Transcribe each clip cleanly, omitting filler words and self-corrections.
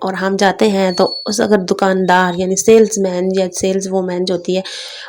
اور ہم جاتے ہیں تو اس اگر دکاندار یعنی سیلز مین یا سیلز وومین جو ہوتی ہے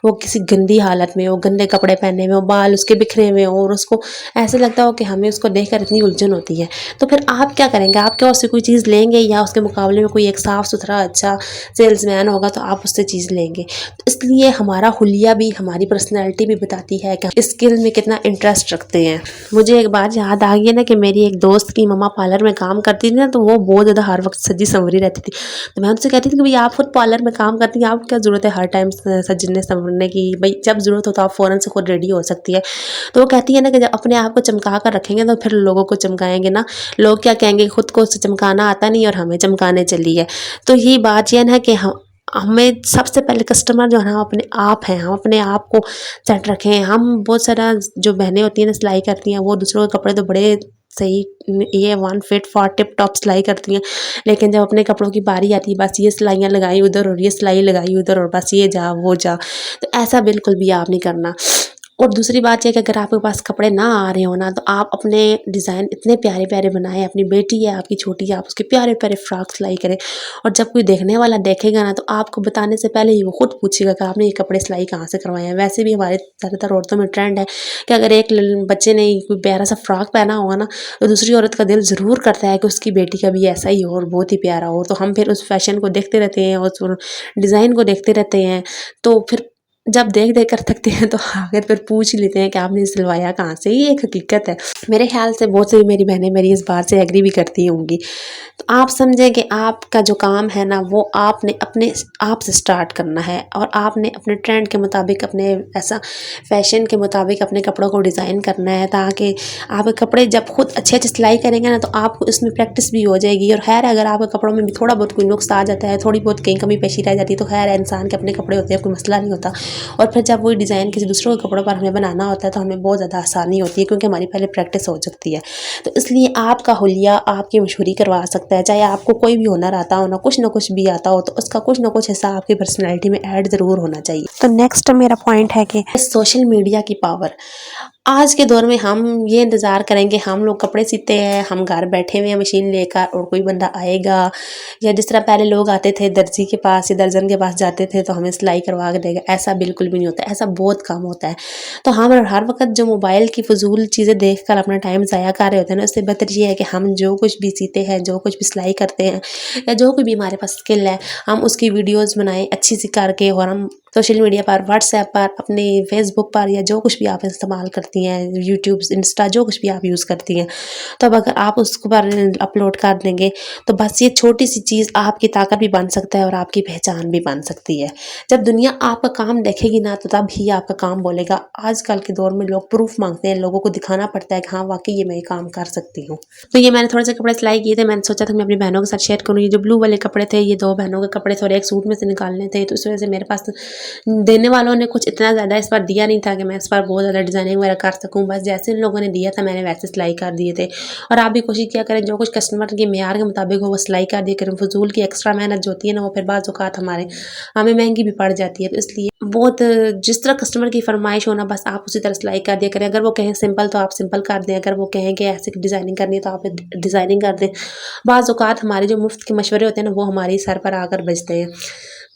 وہ کسی گندی حالت میں ہو، گندے کپڑے پہنے ہوئے ہو، بال اس کے بکھرے ہوئے ہو اور اس کو ایسے لگتا ہو کہ ہمیں اس کو دیکھ کر اتنی الجھن ہوتی ہے، تو پھر آپ کیا کریں گے؟ آپ کیا اس سے کوئی چیز لیں گے یا اس کے مقابلے میں کوئی ایک صاف ستھرا اچھا سیلز مین ہوگا تو آپ اس سے چیز لیں گے؟ تو اس لیے ہمارا حلیہ بھی ہماری پرسنالٹی بھی بتاتی ہے کہ اس اسکل میں کتنا انٹرسٹ رکھتے ہیں۔ مجھے ایک بات یاد آ گئی ہے نا کہ میری ایک دوست کی مما پارلر میں کام کرتی تھی نا، تو وہ بہت زیادہ ہر وقت سجی سنوری رہتی تھی، تو میں ان سے کہتی تھی کہ بھئی آپ خود پارلر میں کام کرتی ہیں، آپ کیا ضرورت ہے ہر ٹائم سجنے سنورنے کی؟ بھئی جب ضرورت ہو تو آپ فوراً سے خود ریڈی ہو سکتی ہے۔ تو وہ کہتی ہے نا کہ جب اپنے آپ کو چمکا کر رکھیں گے تو پھر لوگوں کو چمکائیں گے نا، لوگ کیا کہیں گے؟ خود کو چمکانا آتا نہیں اور ہمیں چمکانے چلی ہے۔ تو یہ بات یہ نا کہ ہمیں سب سے پہلے کسٹمر جو ہے نا اپنے آپ ہیں، ہم اپنے آپ کو سیٹ رکھیں۔ ہم بہت سارا جو بہنیں ہوتی ہیں نا سلائی کرتی ہیں، وہ دوسروں کے کپڑے تو بڑے صحیح یہ 1 فٹ 4 ٹپ ٹاپ سلائی کرتی ہیں، لیکن جب اپنے کپڑوں کی باری آتی ہے بس یہ سلائیاں لگائی ادھر اور یہ سلائی لگائی ادھر اور بس یہ جا وہ جا، تو ایسا بالکل بھی آپ نہیں کرنا۔ اور دوسری بات یہ کہ اگر آپ کے پاس کپڑے نہ آ رہے ہو نا تو آپ اپنے ڈیزائن اتنے پیارے پیارے بنائیں، اپنی بیٹی ہے آپ کی چھوٹی ہے، آپ اس کے پیارے پیارے فراک سلائی کریں، اور جب کوئی دیکھنے والا دیکھے گا نا تو آپ کو بتانے سے پہلے ہی وہ خود پوچھے گا کہ آپ نے یہ کپڑے سلائی کہاں سے کروائے ہیں۔ ویسے بھی ہمارے زیادہ تر عورتوں میں ٹرینڈ ہے کہ اگر ایک بچے نے کوئی پیارا سا فراک پہنا ہوگا نا تو دوسری عورت کا دل ضرور کرتا ہے کہ اس کی بیٹی کا بھی ایسا ہی ہو اور بہت ہی پیارا ہو، تو ہم پھر اس فیشن کو دیکھتے رہتے ہیں اور اس ڈیزائن کو دیکھتے رہتے ہیں، تو پھر جب دیکھ دیکھ کر تھکتے ہیں تو آخر پھر پوچھ ہی لیتے ہیں کہ آپ نے سلوایا کہاں سے۔ یہ ایک حقیقت ہے، میرے خیال سے بہت سی میری بہنیں میری اس بات سے ایگری بھی کرتی ہوں گی۔ تو آپ سمجھیں کہ آپ کا جو کام ہے نا وہ آپ نے اپنے آپ سے سٹارٹ کرنا ہے، اور آپ نے اپنے ٹرینڈ کے مطابق اپنے ایسا فیشن کے مطابق اپنے کپڑوں کو ڈیزائن کرنا ہے، تاکہ آپ کے کپڑے جب خود اچھے اچھے سلائی کریں گے نا تو آپ کو اس میں پریکٹس بھی ہو جائے گی۔ اور خیر اگر آپ کے کپڑوں میں بھی تھوڑا بہت کوئی نقص آ جاتا ہے، تھوڑی بہت کہیں کمی پیشی رہ جاتی ہے، تو خیر ہے، انسان کے اپنے کپڑے ہوتے ہیں، کوئی مسئلہ نہیں ہوتا۔ اور پھر جب وہی ڈیزائن کسی دوسروں کے کپڑوں پر ہمیں بنانا ہوتا ہے تو ہمیں بہت زیادہ آسانی ہوتی ہے، کیونکہ ہماری پہلے پریکٹس ہو سکتی ہے۔ تو اس لیے آپ کا حلیہ آپ کی مشہوری کروا سکتا ہے، چاہے آپ کو کوئی بھی ہنر آتا ہو نہ کچھ بھی آتا ہو، تو اس کا کچھ نہ کچھ حصہ آپ کی پرسنالٹی میں ایڈ ضرور ہونا چاہیے۔ تو نیکسٹ میرا پوائنٹ ہے کہ سوشل میڈیا کی پاور۔ آج کے دور میں ہم یہ انتظار کریں گے، ہم لوگ کپڑے سیتے ہیں، ہم گھر بیٹھے ہوئے ہیں مشین لے کر، اور کوئی بندہ آئے گا، یا جس طرح پہلے لوگ آتے تھے درزی کے پاس یا درزن کے پاس جاتے تھے تو ہمیں سلائی کروا کے دے گا، ایسا بالکل بھی نہیں ہوتا، ایسا بہت کم ہوتا ہے۔ تو ہم ہر وقت جو موبائل کی فضول چیزیں دیکھ کر اپنا ٹائم ضائع کر رہے ہوتے ہیں نا، اس سے بہتر یہ ہے کہ ہم جو کچھ بھی سیتے ہیں، جو کچھ بھی سلائی کرتے ہیں، یا جو کوئی بھی ہمارے پاس اسکل ہے، ہم اس کی ویڈیوز بنائیں اچھی سی کر کے، اور ہم سوشل میڈیا پر، واٹس ایپ پر، اپنے فیس بک پر، یا جو کچھ بھی آپ استعمال کرتی ہیں، یوٹیوب انسٹا جو کچھ بھی آپ یوز کرتی ہیں، تو اب اگر آپ اس پر اپلوڈ کر دیں گے تو بس یہ چھوٹی سی چیز آپ کی طاقت بھی بن سکتا ہے اور آپ کی پہچان بھی بن سکتی ہے۔ جب دنیا آپ کا کام دیکھے گی نا تو تب ہی آپ کا کام بولے گا۔ آج کل کے دور میں لوگ پروف مانگتے ہیں، لوگوں کو دکھانا پڑتا ہے کہ ہاں واقعی یہ میں یہ کام کر سکتی ہوں۔ تو یہ میں نے تھوڑے سے کپڑے سلائی کیے تھے، میں نے سوچا تھا میں اپنی بہنوں کے ساتھ شیئر کروں۔ یہ جو بلو والے کپڑے تھے یہ 2 بہنوں کے کپڑے تھے اور ایک سوٹ میں سے نکالنے تھے، تو اس وجہ سے میرے پاس دینے والوں نے کچھ اتنا زیادہ اس پر دیا نہیں تھا کہ میں اس پر بہت زیادہ ڈیزائننگ وغیرہ کر سکوں، بس جیسے ان لوگوں نے دیا تھا میں نے ویسے سلائی کر دیے تھے۔ اور آپ بھی کوشش کیا کریں جو کچھ کسٹمر کے معیار کے مطابق ہو وہ سلائی کر دیا کریں، فضول کی ایکسٹرا محنت جو ہوتی ہے نا وہ پھر بعض اوقات ہمیں مہنگی بھی پڑ جاتی ہے، تو اس لیے بہت جس طرح کسٹمر کی فرمائش ہونا بس آپ اسی طرح سلائی کر دیا کریں۔ اگر وہ کہیں سمپل تو آپ سمپل کر دیں، اگر وہ کہیں کہ ایسے ڈیزائننگ کرنی ہے تو آپ ڈیزائننگ کر دیں۔ بعض اوقات ہمارے جو مفت کے مشورے ہوتے ہیں نا وہ ہماری سر پر آ کر بجتے ہیں۔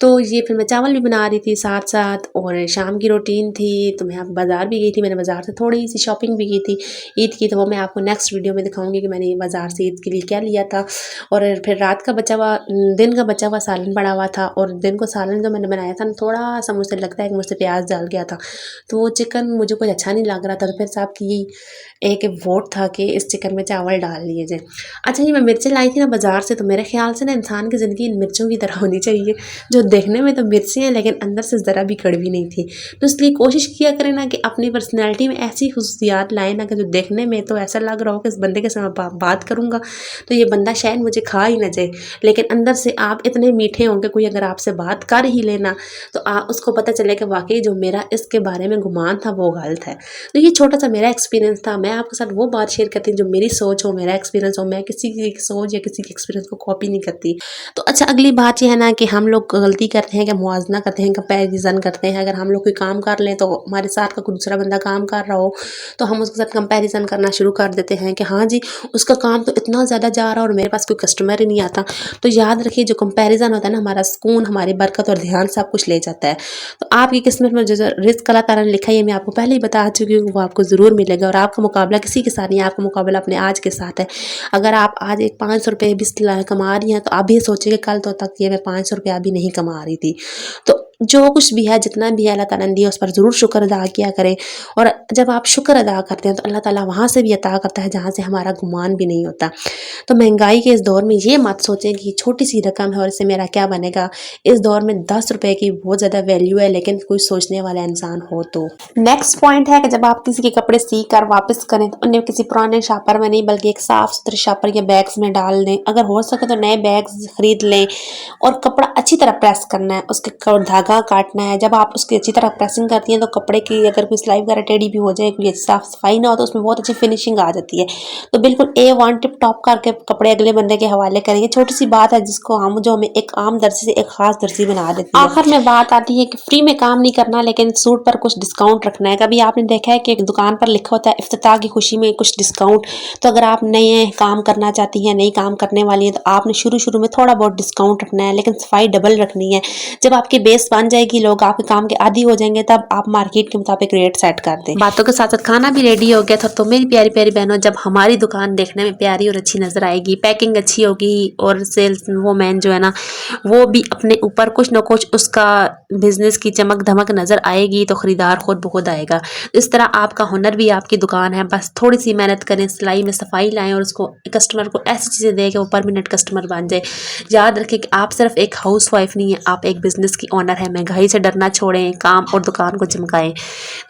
تو یہ پھر میں چاول بھی بنا رہی تھی ساتھ ساتھ، اور شام کی روٹین تھی، تو میں بازار بھی گئی تھی، میں نے بازار سے تھوڑی سی شاپنگ بھی کی تھی عید کی، تو وہ میں آپ کو نیکسٹ ویڈیو میں دکھاؤں گی کہ میں نے بازار سے عید کے لیے کیا لیا تھا۔ اور پھر رات کا بچا ہوا دن کا بچا ہوا سالن پڑا ہوا تھا، اور دن کو سالن جو میں نے بنایا تھا نا تھوڑا سا مجھ سے لگتا ہے کہ مجھ سے پیاز ڈال گیا تھا، تو وہ چکن مجھے کچھ اچھا نہیں لگ رہا تھا، تو پھر صاحب کی یہی ایک ووٹ تھا کہ اس چکن میں چاول ڈال لیے جائیں۔ اچھا یہ میں مرچیں لائی تھی نا بازار سے، تو میرے خیال سے نا انسان کی زندگی ان مرچوں کی طرح ہونی چاہیے جو دیکھنے میں تو مرچیں ہیں لیکن اندر سے ذرا بھی کڑوی نہیں تھی۔ تو اس لیے کوشش کیا کریں نا کہ اپنی پرسنالٹی میں ایسی خصوصیات لائیں نا کہ جو دیکھنے میں تو ایسا لگ رہا ہو کہ اس بندے کے ساتھ بات کروں گا تو یہ بندہ شاید مجھے کھا ہی نہ جائے، لیکن اندر سے آپ اتنے میٹھے ہوں کہ کوئی اگر آپ سے بات کر ہی لینا تو اس کو پتہ چلے کہ واقعی جو میرا اس کے بارے میں گمان تھا وہ غلط ہے۔ تو یہ چھوٹا سا میرا ایکسپیرینس تھا، میں آپ کے ساتھ وہ بات شیئر کرتی ہوں جو میری سوچ ہو، میرا ایکسپیرینس ہو، میں کسی کی سوچ یا کسی کی ایکسپیرینس کو کاپی نہیں کرتی۔ تو اچھا اگلی بات یہ ہے نا کہ ہم لوگ غلطی ڈیوٹی کرتے ہیں کہ موازنہ کرتے ہیں, کمپیریزن کرتے ہیں. اگر ہم لوگ کوئی کام کر لیں تو ہمارے ساتھ کا کوئی دوسرا بندہ کام کر رہا ہو تو ہم اس کے ساتھ کمپیریزن کرنا شروع کر دیتے ہیں کہ ہاں جی اس کا کام تو اتنا زیادہ جا رہا ہے اور میرے پاس کوئی کسٹمر ہی نہیں آتا. تو یاد رکھیے جو کمپیریزن ہوتا ہے نا, ہمارا سکون, ہماری برکت اور دھیان سب کچھ لے جاتا ہے. تو آپ کی قسمت میں جو رزق اللہ تعالیٰ نے لکھا ہے, میں آپ کو پہلے ہی بتا چکی ہوں, وہ آپ کو ضرور ملے گا. اور آپ کا مقابلہ کسی کے ساتھ نہیں ہے, آپ کا مقابلہ اپنے آج کے ساتھ ہے. اگر آپ آج ایک 500 روپے بھی کما رہی ہیں تو آپ بھی سوچیں کہ کل تو تک یہ میں 500 روپیہ بھی نہیں کما رہی تھی. تو جو کچھ بھی ہے, جتنا بھی ہے اللہ تعالیٰ نے دیا, اس پر ضرور شکر ادا کیا کریں. اور جب آپ شکر ادا کرتے ہیں تو اللہ تعالیٰ وہاں سے بھی عطا کرتا ہے جہاں سے ہمارا گمان بھی نہیں ہوتا. تو مہنگائی کے اس دور میں یہ مت سوچیں کہ چھوٹی سی رقم ہے اور اس سے میرا کیا بنے گا. اس دور میں 10 روپے کی بہت زیادہ ویلیو ہے, لیکن کوئی سوچنے والا انسان ہو تو. نیکسٹ پوائنٹ ہے کہ جب آپ کسی کے کپڑے سی کر واپس کریں تو انہیں کسی پرانے شاپر میں نہیں بلکہ ایک صاف ستھرے شاپر یا بیگز میں ڈال دیں. اگر ہو سکے تو نئے بیگز خرید لیں اور کپڑا اچھی طرح پریس کرنا ہے, اس کے دھاگا کاٹنا ہے. جب آپ اس کی اچھی طرح پریسنگ کرتی ہیں تو کپڑے کی اگر کوئی سلائی وغیرہ ٹیڑھی بھی ہو جائے, کوئی صاف صفائی نہ ہو تو اس میں بہت اچھی فنیشنگ آ جاتی ہے. تو بالکل A1 ٹپ ٹاپ کر کے کپڑے اگلے بندے کے حوالے کریں. یہ چھوٹی سی بات ہے جس کو جو ہمیں ایک عام درزی سے ایک خاص درزی بنا دیتی ہے. آخر میں بات آتی ہے کہ فری میں کام نہیں کرنا, لیکن سوٹ پر کچھ ڈسکاؤنٹ رکھنا ہے. کبھی آپ نے دیکھا ہے کہ ایک دکان پر لکھا ہوتا ہے افتتاح کی خوشی میں کچھ ڈسکاؤنٹ. تو اگر آپ نئے کام کرنا چاہتی ہیں, نئی کام کرنے والی ہیں, تو آپ نے شروع میں تھوڑا بہت ڈسکاؤنٹ رکھنا ہے, لیکن صفائی ڈبل رکھنی ہے. جب آپ کی بیس بن جائے گی, لوگ آپ کے کام کے عادی ہو جائیں گے, تب آپ مارکیٹ کے مطابق ریٹ سیٹ کر دیں. باتوں کے ساتھ ساتھ کھانا بھی ریڈی ہو گیا تھا. تو میری پیاری پیاری بہنوں, جب ہماری دکان دیکھنے میں پیاری اور اچھی نظر آئے گی, پیکنگ اچھی ہوگی اور سیلس وہ مین جو ہے نا وہ بھی اپنے اوپر کچھ نہ کچھ اس کا بزنس کی چمک دھمک نظر آئے گی, تو خریدار خود بخود آئے گا. اس طرح آپ کا ہنر بھی آپ کی دکان ہے, بس تھوڑی سی محنت کریں, سلائی میں صفائی لائیں اور اس کو کسٹمر کو ایسی چیزیں دیں کہ وہ پرماننٹ کسٹمر بن جائے. یاد رکھیں کہ آپ صرف ایک ہاؤس وائف نہیں ہیں, آپ ایک بزنس کی اونر ہیں. مہنگائی سے ڈرنا چھوڑیں, کام اور دکان کو چمکائیں.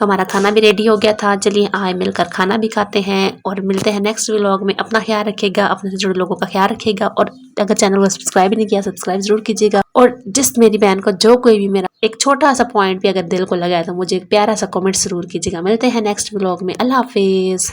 ہمارا کھانا بھی ریڈی ہو گیا تھا, چلیے آئے مل کر کھانا بھی کھاتے ہیں اور ملتے ہیں نیکسٹ ولاگ میں. اپنا خیال رکھے گا, اپنے سے جڑے لوگوں کا خیال رکھے گا, اور اگر چینل کو سبسکرائب نہیں کیا سبسکرائب ضرور کیجیے گا. اور جس میری بہن کو جو کوئی بھی میرا ایک چھوٹا سا پوائنٹ بھی اگر دل کو لگا ہے تو مجھے ایک پیارا سا کمنٹ ضرور کیجیے گا. ملتے ہیں نیکسٹ ولاگ میں. اللہ حافظ.